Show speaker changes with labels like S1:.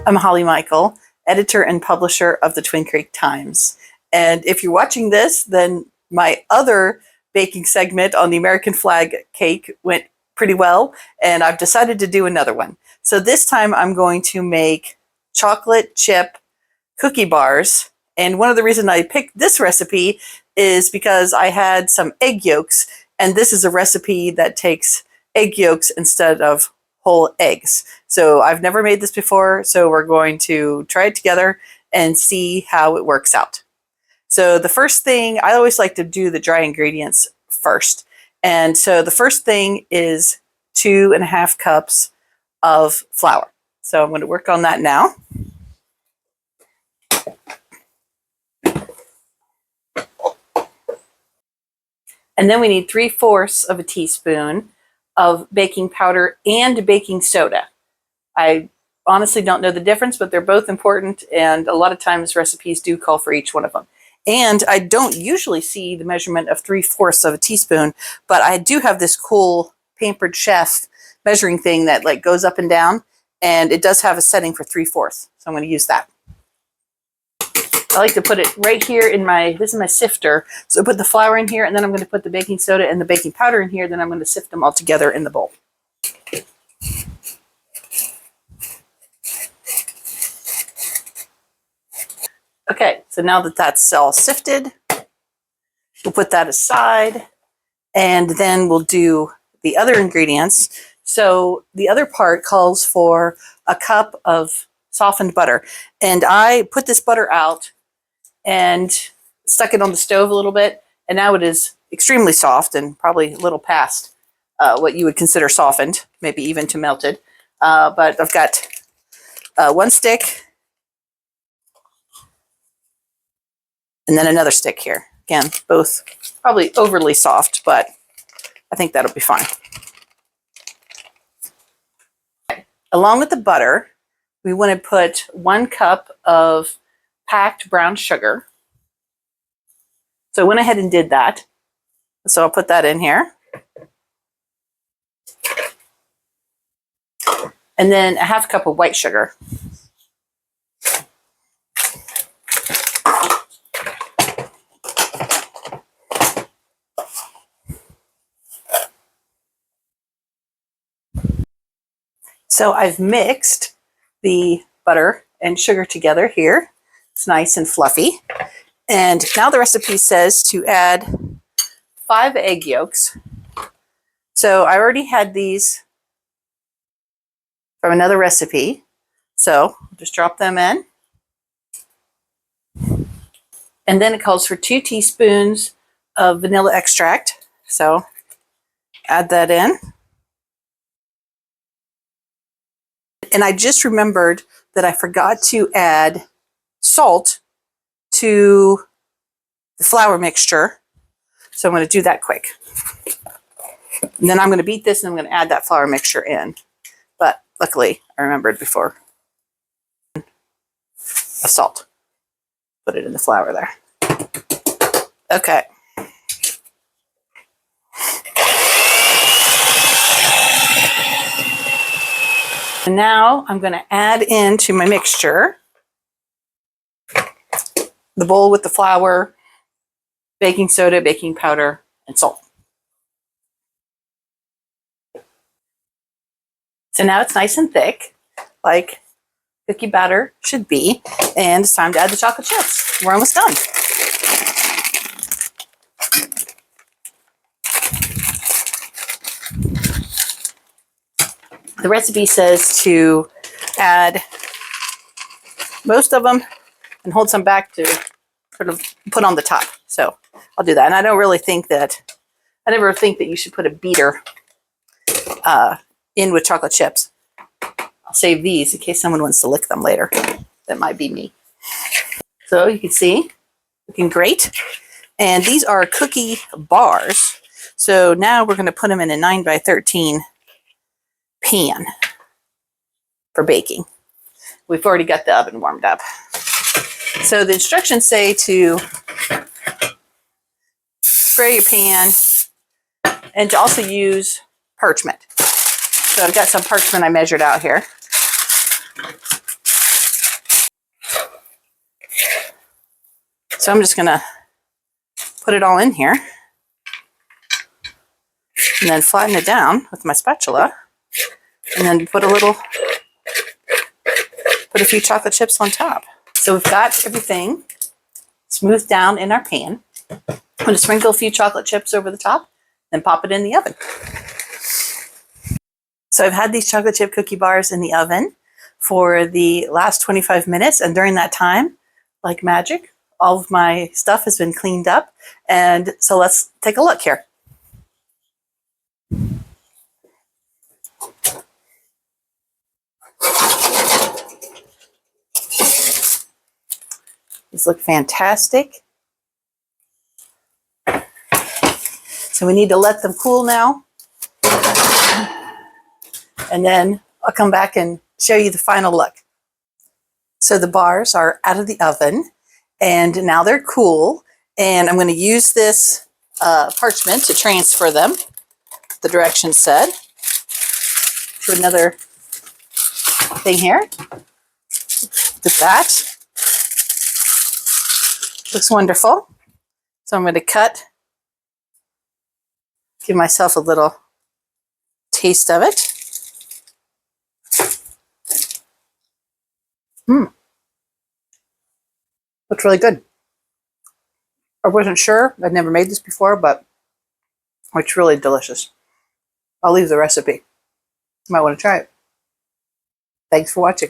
S1: I'm Holly Michael, editor and publisher of the Twin Creek Times. And if you're watching this, then my other baking segment on the American flag cake went pretty well, and I've decided to do another one. So this time I'm going to make chocolate chip cookie bars. And one of the reasons I picked this recipe is because I had some egg yolks, and this is a recipe that takes egg yolks instead of whole eggs. So I've never made this before, so we're going to try it together and see how it works out. So the first thing, I always like to do the dry ingredients first. And so the first thing is 2.5 cups of flour. So I'm going to work on that now. And then we need 3/4 of a teaspoon of baking powder and baking soda. I honestly don't know the difference, but they're both important, and a lot of times recipes do call for each one of them. And I don't usually see the measurement of 3/4 of a teaspoon, but I do have this cool Pampered Chef measuring thing that like goes up and down, and it does have a setting for 3/4. So I'm going to use that. I like to put it right here in this is my sifter. So I put the flour in here, and then I'm going to put the baking soda and the baking powder in here. Then I'm going to sift them all together in the bowl. Okay, so now that that's all sifted, we'll put that aside, and then we'll do the other ingredients. So the other part calls for a cup of softened butter, and I put this butter out and stuck it on the stove a little bit, and now it is extremely soft and probably a little past what you would consider softened, maybe even to melted. But I've got one stick and then another stick here. Again, both probably overly soft, but I think that'll be fine. Okay. Along with the butter, we want to put 1 cup of packed brown sugar. So I went ahead and did that. So I'll put that in here. And then 1/2 cup of white sugar. So I've mixed the butter and sugar together here. It's nice and fluffy. And now the recipe says to add 5 egg yolks. So I already had these from another recipe. So just drop them in. And then it calls for 2 teaspoons of vanilla extract. So add that in. And I just remembered that I forgot to add salt to the flour mixture. So I'm going to do that quick. And then I'm going to beat this, and I'm going to add that flour mixture in. But luckily, I remembered before. Of salt. Put it in the flour there. Okay. And now I'm going to add into my mixture the bowl with the flour, baking soda, baking powder, and salt. So now it's nice and thick, like cookie batter should be, and it's time to add the chocolate chips. We're almost done. The recipe says to add most of them and hold some back to sort of put on the top. So I'll do that. And I don't really think that, I never think that you should put a beater in with chocolate chips. I'll save these in case someone wants to lick them later. That might be me. So you can see, looking great. And these are cookie bars. So now we're going to put them in a 9x13 pan for baking. We've already got the oven warmed up. So the instructions say to spray your pan and to also use parchment. So I've got some parchment I measured out here. So I'm just going to put it all in here and then flatten it down with my spatula, and then put a few chocolate chips on top. So we've got everything smoothed down in our pan. I'm going to sprinkle a few chocolate chips over the top, then pop it in the oven. So I've had these chocolate chip cookie bars in the oven for the last 25 minutes, and during that time, like magic, all of my stuff has been cleaned up. And so let's take a look here. These look fantastic. So we need to let them cool now. And then I'll come back and show you the final look. So the bars are out of the oven and now they're cool. And I'm going to use this parchment to transfer them, the directions said, to another thing here. Look at that. Looks wonderful. So I'm going to cut, give myself a little taste of it. Looks really good. I wasn't sure. I'd never made this before, but it's really delicious. I'll leave the recipe. You might want to try it. Thanks for watching.